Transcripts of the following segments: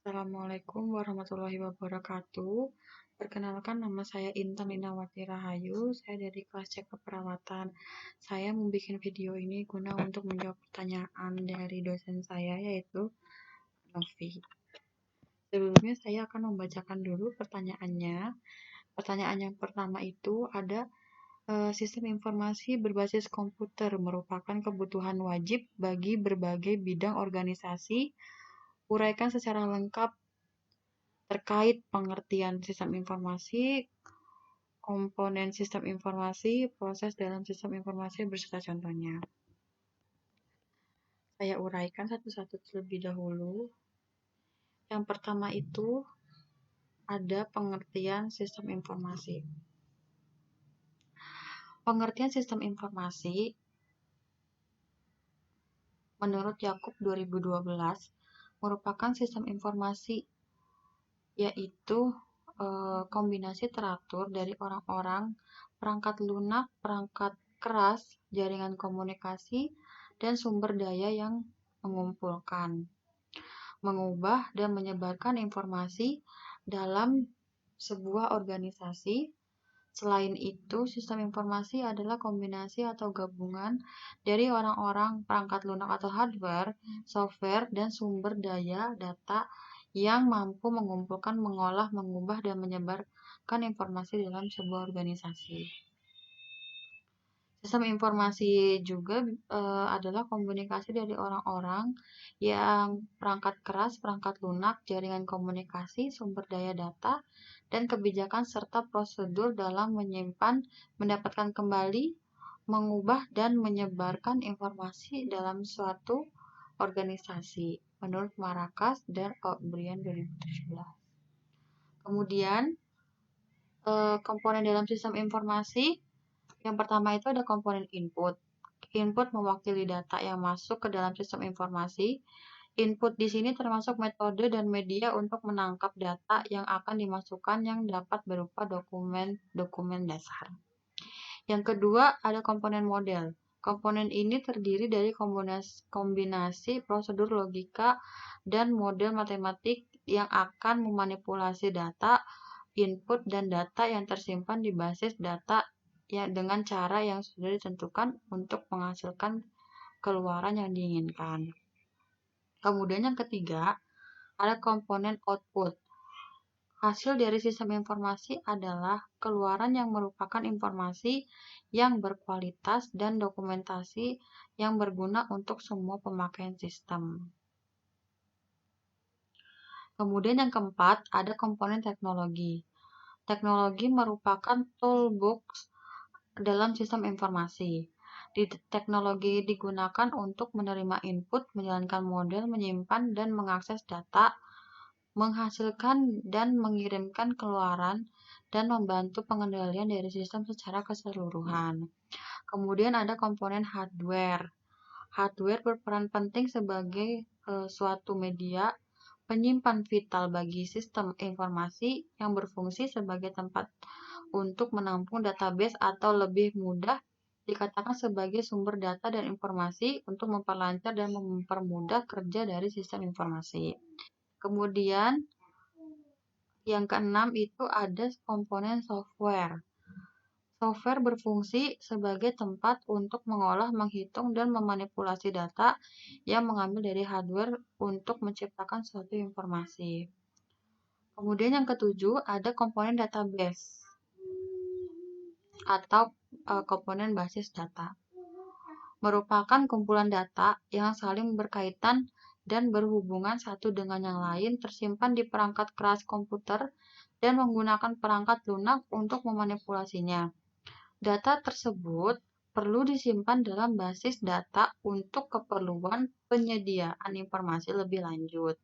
Assalamualaikum warahmatullahi wabarakatuh. Perkenalkan, nama saya Intan Linawati Rahayu. Saya dari kelas C keperawatan. Saya membuat video ini guna untuk menjawab pertanyaan dari dosen saya, yaitu Novi. Sebelumnya saya akan membacakan dulu pertanyaannya. Pertanyaan yang pertama itu ada sistem informasi berbasis komputer merupakan kebutuhan wajib bagi berbagai bidang organisasi. Uraikan secara lengkap terkait pengertian sistem informasi, komponen sistem informasi, proses dalam sistem informasi beserta contohnya. Saya uraikan satu-satu terlebih dahulu. Yang pertama itu ada pengertian sistem informasi. Pengertian sistem informasi menurut Yakub 2012 merupakan sistem informasi yaitu kombinasi teratur dari orang-orang, perangkat lunak, perangkat keras, jaringan komunikasi, dan sumber daya yang mengumpulkan, mengubah, dan menyebarkan informasi dalam sebuah organisasi. Selain itu, sistem informasi adalah kombinasi atau gabungan dari orang-orang, perangkat lunak atau hardware, software, dan sumber daya data yang mampu mengumpulkan, mengolah, mengubah, dan menyebarkan informasi dalam sebuah organisasi. Sistem informasi juga adalah komunikasi dari orang-orang yang perangkat keras, perangkat lunak, jaringan komunikasi, sumber daya data, dan kebijakan serta prosedur dalam menyimpan, mendapatkan kembali, mengubah, dan menyebarkan informasi dalam suatu organisasi menurut Maracas dan O'Brien 2017. Kemudian komponen dalam sistem informasi yang pertama itu ada komponen input. Input mewakili data yang masuk ke dalam sistem informasi. Input di sini termasuk metode dan media untuk menangkap data yang akan dimasukkan yang dapat berupa dokumen dasar. Yang kedua ada komponen model. Komponen ini terdiri dari kombinasi prosedur logika dan model matematik yang akan memanipulasi data, input, dan data yang tersimpan di basis data ya, dengan cara yang sudah ditentukan untuk menghasilkan keluaran yang diinginkan. Kemudian yang ketiga, ada komponen output. Hasil dari sistem informasi adalah keluaran yang merupakan informasi yang berkualitas dan dokumentasi yang berguna untuk semua pemakaian sistem. Kemudian yang keempat, ada komponen teknologi. Teknologi merupakan toolbox dalam sistem informasi. Teknologi digunakan untuk menerima input, menjalankan model, menyimpan dan mengakses data, menghasilkan dan mengirimkan keluaran, dan membantu pengendalian dari sistem secara keseluruhan. Kemudian ada komponen hardware. Hardware berperan penting sebagai suatu media penyimpan vital bagi sistem informasi yang berfungsi sebagai tempat untuk menampung database atau lebih mudah dikatakan sebagai sumber data dan informasi untuk memperlancar dan mempermudah kerja dari sistem informasi. Kemudian yang keenam itu ada komponen software. Software berfungsi sebagai tempat untuk mengolah, menghitung, dan memanipulasi data yang mengambil dari hardware untuk menciptakan suatu informasi. Kemudian yang ketujuh ada komponen database atau komponen basis data. Merupakan kumpulan data yang saling berkaitan dan berhubungan satu dengan yang lain, tersimpan di perangkat keras komputer dan menggunakan perangkat lunak untuk memanipulasinya. Data tersebut perlu disimpan dalam basis data untuk keperluan penyediaan informasi lebih lanjut.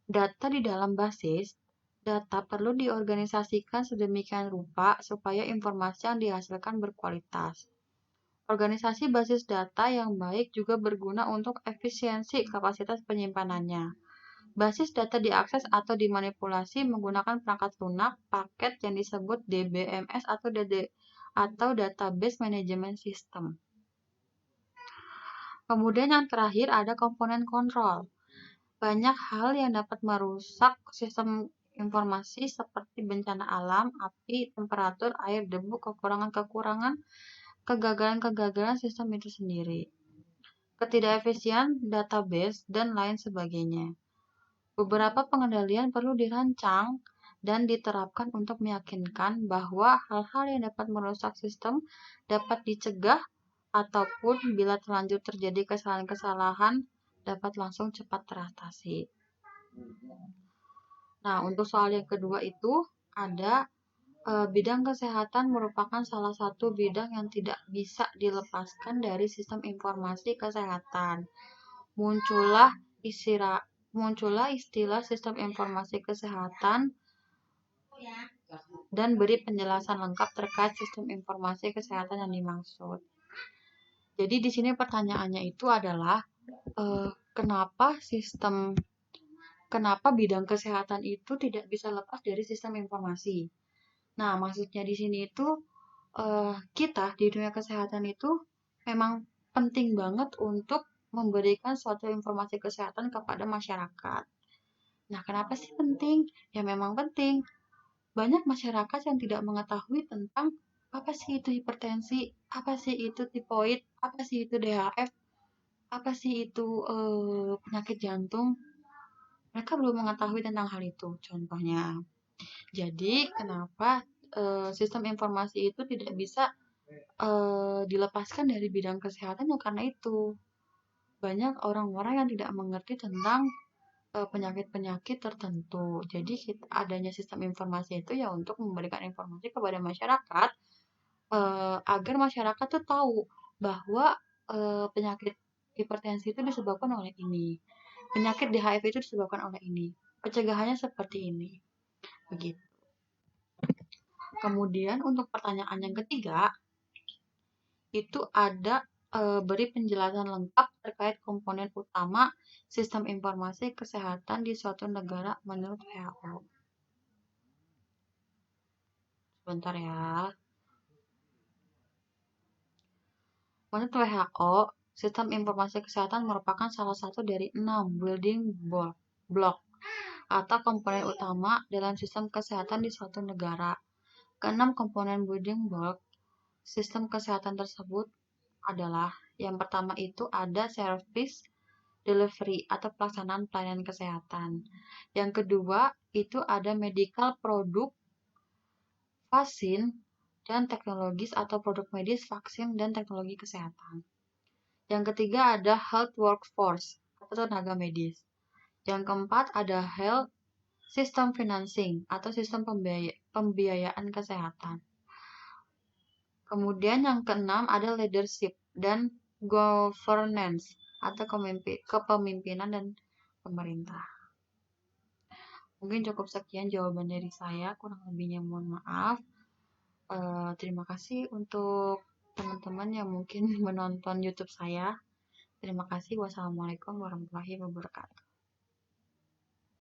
Data di dalam basis data perlu diorganisasikan sedemikian rupa supaya informasi yang dihasilkan berkualitas. Organisasi basis data yang baik juga berguna untuk efisiensi kapasitas penyimpanannya. Basis data diakses atau dimanipulasi menggunakan perangkat lunak, paket yang disebut DBMS atau Database Management System. Kemudian yang terakhir ada komponen kontrol. banyak hal yang dapat merusak sistem informasi seperti bencana alam, api, temperatur, air, debu, kekurangan-kekurangan, kegagalan-kegagalan sistem itu sendiri, ketidakefisien database, dan lain sebagainya. Beberapa pengendalian perlu dirancang dan diterapkan untuk meyakinkan bahwa hal-hal yang dapat merusak sistem dapat dicegah ataupun bila terlanjur terjadi kesalahan-kesalahan dapat langsung cepat teratasi. Nah, untuk soal yang kedua itu ada bidang kesehatan merupakan salah satu bidang yang tidak bisa dilepaskan dari sistem informasi kesehatan. Muncullah istilah muncullah istilah sistem informasi kesehatan dan beri penjelasan lengkap terkait sistem informasi kesehatan yang dimaksud. Jadi di sini pertanyaannya itu adalah kenapa bidang kesehatan itu tidak bisa lepas dari sistem informasi. Nah, maksudnya di sini itu kita di dunia kesehatan itu memang penting banget untuk memberikan suatu informasi kesehatan kepada masyarakat. Nah, kenapa sih penting? Ya memang penting. Banyak masyarakat yang tidak mengetahui tentang apa sih itu hipertensi, apa sih itu tipoid, apa sih itu DHF, apa sih itu penyakit jantung. Mereka belum mengetahui tentang hal itu, contohnya. Jadi, kenapa sistem informasi itu tidak bisa dilepaskan dari bidang kesehatan ya karena itu. Banyak orang-orang yang tidak mengerti tentang penyakit-penyakit tertentu. Jadi adanya sistem informasi itu ya untuk memberikan informasi kepada masyarakat agar masyarakat tuh tahu bahwa penyakit hipertensi itu disebabkan oleh ini. Penyakit DHF itu disebabkan oleh ini. Pencegahannya seperti ini. Begitu. Kemudian untuk pertanyaan yang ketiga, itu ada beri penjelasan lengkap terkait komponen utama sistem informasi kesehatan di suatu negara menurut WHO. Sebentar ya. Menurut WHO, sistem informasi kesehatan merupakan salah satu dari 6 building block atau komponen utama dalam sistem kesehatan di suatu negara. Keenam komponen building block sistem kesehatan tersebut adalah yang pertama itu ada service delivery atau pelaksanaan pelayanan kesehatan. Yang kedua itu ada medical product, vaksin, dan teknologis atau produk medis, vaksin, dan teknologi kesehatan. Yang ketiga ada health workforce atau tenaga medis. Yang keempat ada health system financing atau sistem pembiayaan kesehatan. Kemudian yang keenam ada leadership dan governance atau kepemimpinan dan pemerintah. Mungkin cukup sekian jawaban dari saya, kurang lebihnya mohon maaf. Terima kasih untuk teman-teman yang mungkin menonton YouTube saya. Terima kasih. Wassalamualaikum warahmatullahi wabarakatuh.